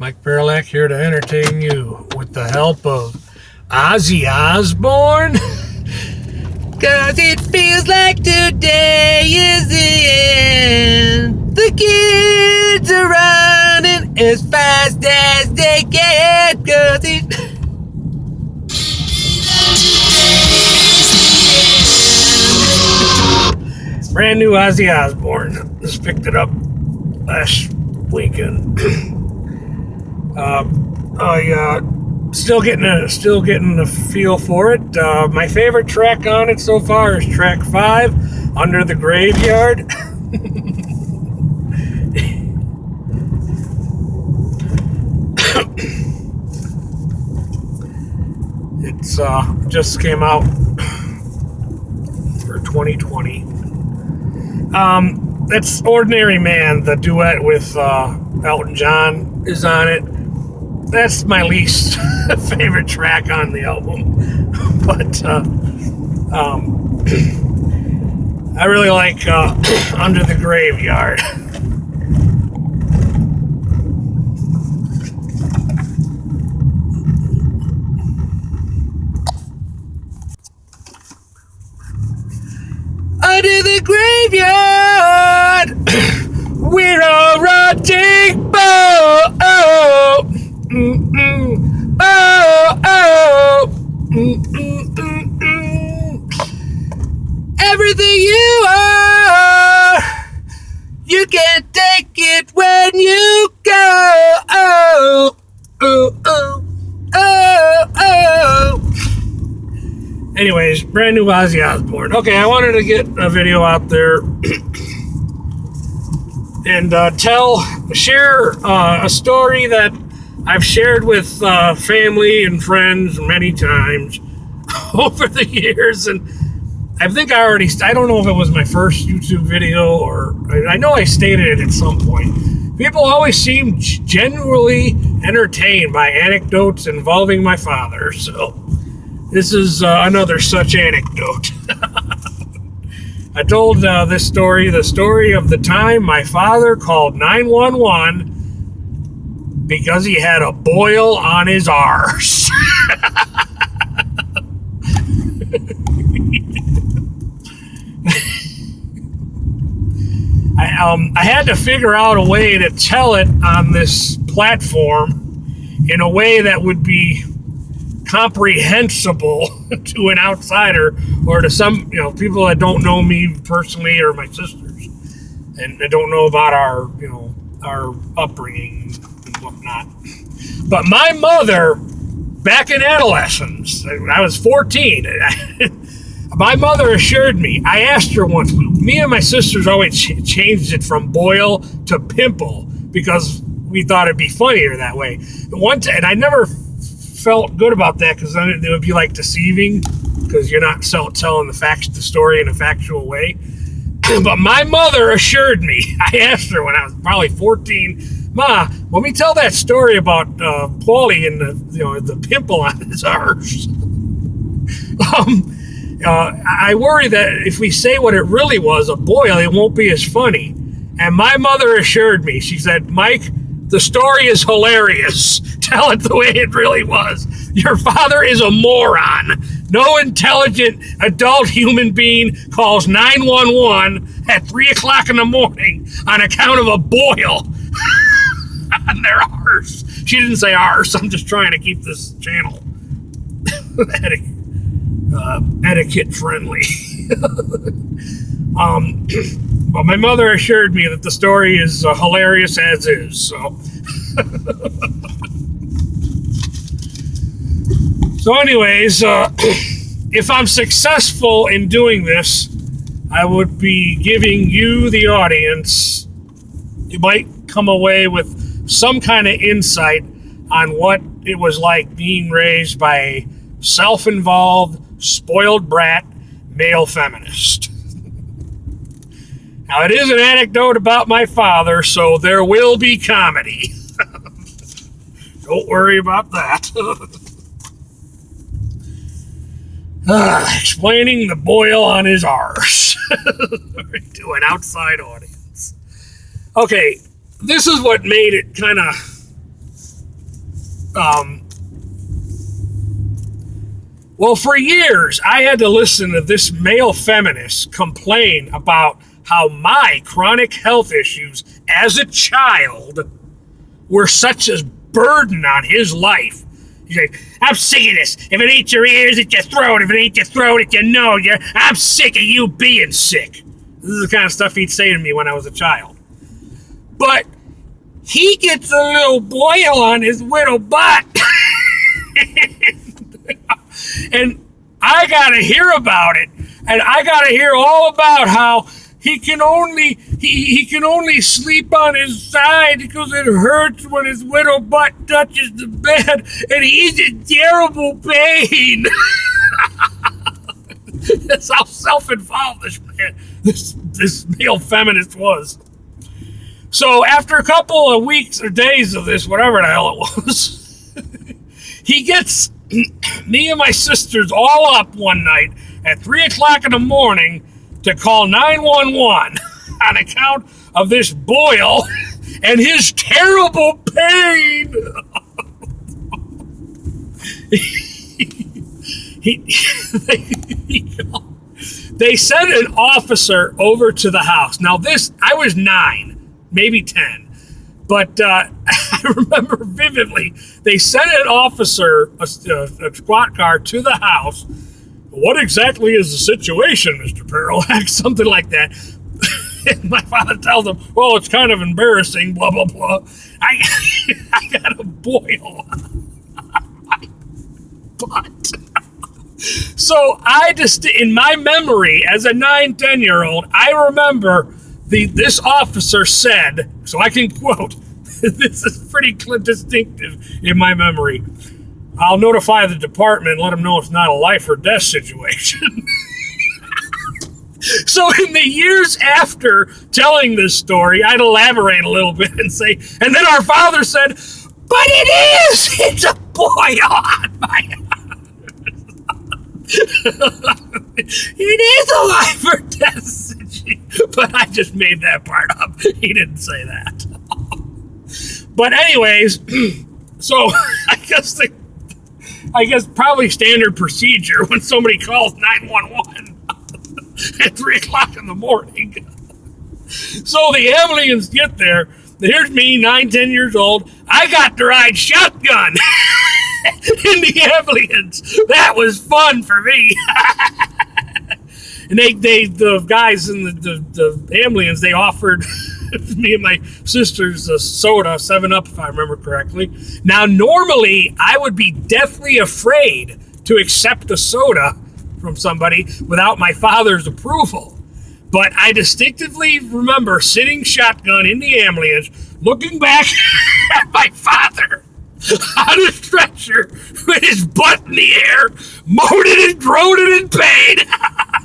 Mike Fairlack here to entertain you with the help of Ozzy Osbourne. Cause it feels like today is the end. The kids are running as fast as they can. Cause it... Brand new Ozzy Osbourne. Just picked it up last weekend. Still getting a feel for it. My favorite track on it so far is track 5, Under the Graveyard. It's just came out for 2020. That's Ordinary Man, the duet with Elton John is on it. That's my least favorite track on the album, but I really like Under the Graveyard. Under the graveyard, we're all rotting. Oh, mm-mm. Oh, mm-mm. Everything you are, you can't take it when you go. Oh, oh, oh, oh, oh. Anyways, brand new Ozzy Osbourne. Okay, I wanted to get a video out there and share a story that I've shared with family and friends many times over the years. And I think I don't know if it was my first YouTube video or I know I stated it at some point. People always seem genuinely entertained by anecdotes involving my father. So this is another such anecdote. I told this story, the story of the time my father called 911 because he had a boil on his arse. I had to figure out a way to tell it on this platform in a way that would be comprehensible to an outsider or to some people that don't know me personally or my sisters and they don't know about our upbringing and whatnot. But my mother, back in adolescence, I was 14. My mother assured me, I asked her once, me and my sisters always changed it from boil to pimple because we thought it'd be funnier that way. And I never felt good about that because then it would be like deceiving because you're not telling the story in a factual way. But my mother assured me, I asked her when I was probably 14, Ma, when we tell that story about Paulie and the pimple on his arse, I worry that if we say what it really was, a boil, it won't be as funny. And my mother assured me, she said, Mike, the story is hilarious. Tell it the way it really was. Your father is a moron. No intelligent adult human being calls 911 at 3 o'clock in the morning on account of a boil on their arse. She didn't say arse. I'm just trying to keep this channel etiquette friendly. But my mother assured me that the story is hilarious as is. So anyways, if I'm successful in doing this, I would be giving you, the audience, you might come away with some kind of insight on what it was like being raised by a self-involved, spoiled brat, male feminist. Now, it is an anecdote about my father, so there will be comedy. Don't worry about that. Explaining the boil on his arse to an outside audience. Okay, this is what made it kind of Um, well, for years, I had to listen to this male feminist complain about how my chronic health issues as a child were such a burden on his life. He's like, I'm sick of this. If it ain't your ears, it's your throat. If it ain't your throat, it's your nose. I'm sick of you being sick. This is the kind of stuff he'd say to me when I was a child. But he gets a little boil on his little butt. And I gotta hear about it. And I gotta hear all about how he can only sleep on his side because it hurts when his little butt touches the bed, and he's in terrible pain. That's how self-involved this male feminist was. So after a couple of weeks or days of this, whatever the hell it was, he gets me and my sisters all up one night at 3 o'clock in the morning to call 911 on account of this boil and his terrible pain. They sent an officer over to the house. Now I was 9, maybe 10. But I remember vividly, they sent an officer, a squad car, to the house. What exactly is the situation, Mr. Perlack? Something like that. And my father tells him, well, it's kind of embarrassing, blah, blah, blah. I got a boil on my butt. So I just, in my memory, as a 9, 10-year-old, I remember this officer said, so I can quote, this is pretty distinctive in my memory, I'll notify the department and let them know it's not a life or death situation. So in the years after telling this story, I'd elaborate a little bit and say, and then our father said, but it's a boil on my It is a life or death situation. But I just made that part up. He didn't say that. But anyways, so I guess probably standard procedure when somebody calls 911 at 3 o'clock in the morning. So the ambulance get there. Here's me, 9, 10 years old. I got to ride shotgun in the ambulance. That was fun for me. And the guys in the ambulance, they offered me and my sisters a soda, 7-Up, if I remember correctly. Now, normally, I would be deathly afraid to accept a soda from somebody without my father's approval. But I distinctively remember sitting shotgun in the ambulance, looking back at my father on a stretcher with his butt in the air, moaning and groaning in pain.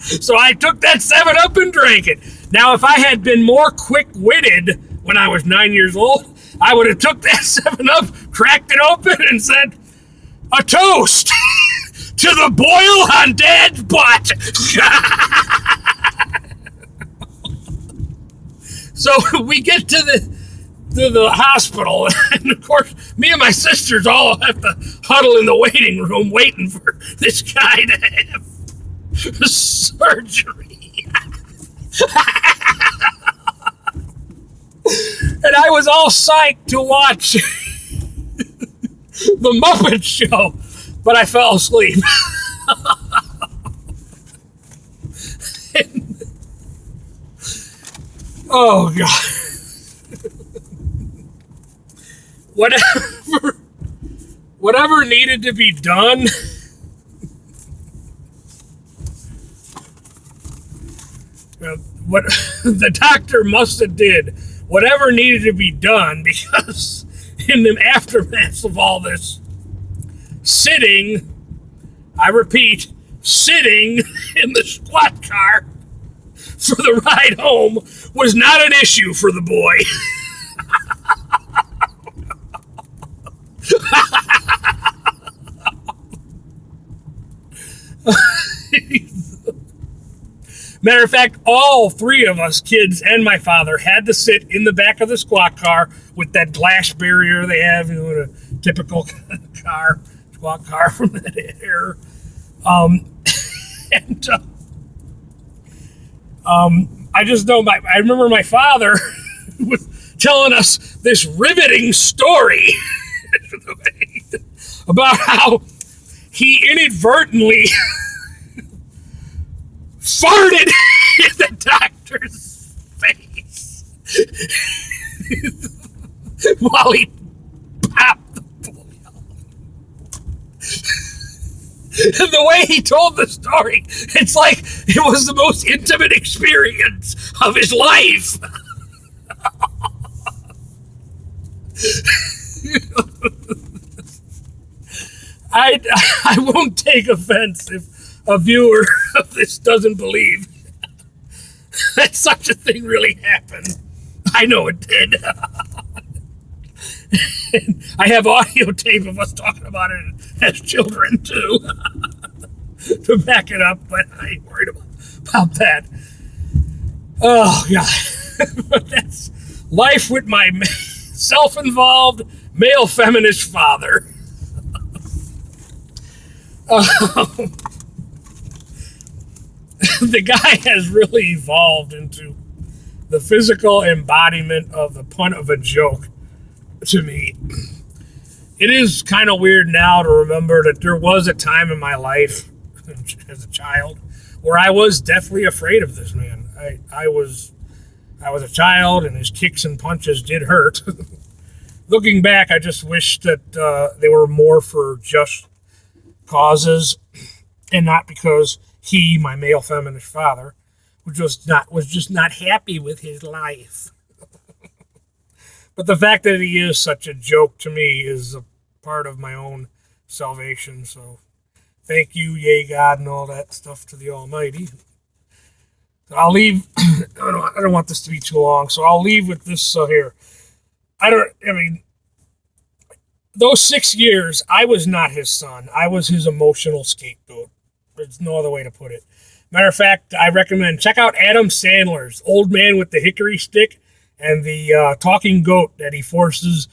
So I took that 7-Up and drank it. Now, if I had been more quick-witted when I was 9 years old, I would have took that 7-Up, cracked it open, and said, a toast to the boil on Dad's butt. So we get to the hospital, and of course, me and my sisters all have to huddle in the waiting room waiting for this guy to have surgery. And I was all psyched to watch the Muppet Show, but I fell asleep. Oh, God. Whatever needed to be done, what the doctor must have did, whatever needed to be done, because in the aftermath of all this, sitting, I repeat, sitting in the squad car for the ride home was not an issue for the boy. Matter of fact, all three of us kids and my father had to sit in the back of the squad car with that glass barrier they have, in a typical squad car from that era. And I just know I remember my father was telling us this riveting story about how he inadvertently farted in the doctor's face while he popped the polio. And the way he told the story, it's like it was the most intimate experience of his life. I won't take offense if a viewer of this doesn't believe that such a thing really happened. I know it did. I have audio tape of us talking about it as children, too, to back it up, but I ain't worried about that. Oh, God. But that's life with my self-involved, male feminist father. The guy has really evolved into the physical embodiment of the pun of a joke to me. It is kind of weird now to remember that there was a time in my life as a child where I was deathly afraid of this man. I was a child, and his kicks and punches did hurt. Looking back, I just wish that they were more for just causes, and not because he, my male feminist father, was just not happy with his life. But the fact that he is such a joke to me is a part of my own salvation. So thank you, yay God, and all that stuff to the Almighty. So I'll leave. I don't want this to be too long, so I'll leave with this here. Those 6 years, I was not his son. I was his emotional scapegoat. There's no other way to put it. Matter of fact, I recommend check out Adam Sandler's Old Man with the Hickory Stick and the talking goat that he forces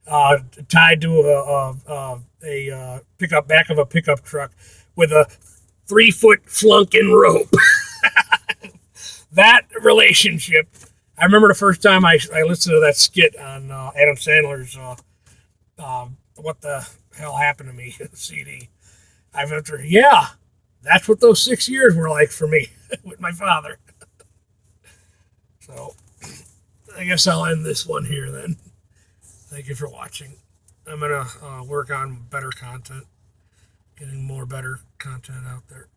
tied to a pickup back of a pickup truck with a 3-foot flunking rope. That relationship. I remember the first time I listened to that skit on Adam Sandler's What the Hell Happened to Me CD. That's what those 6 years were like for me with my father. So I guess I'll end this one here then. Thank you for watching. I'm going to work on better content, getting more better content out there.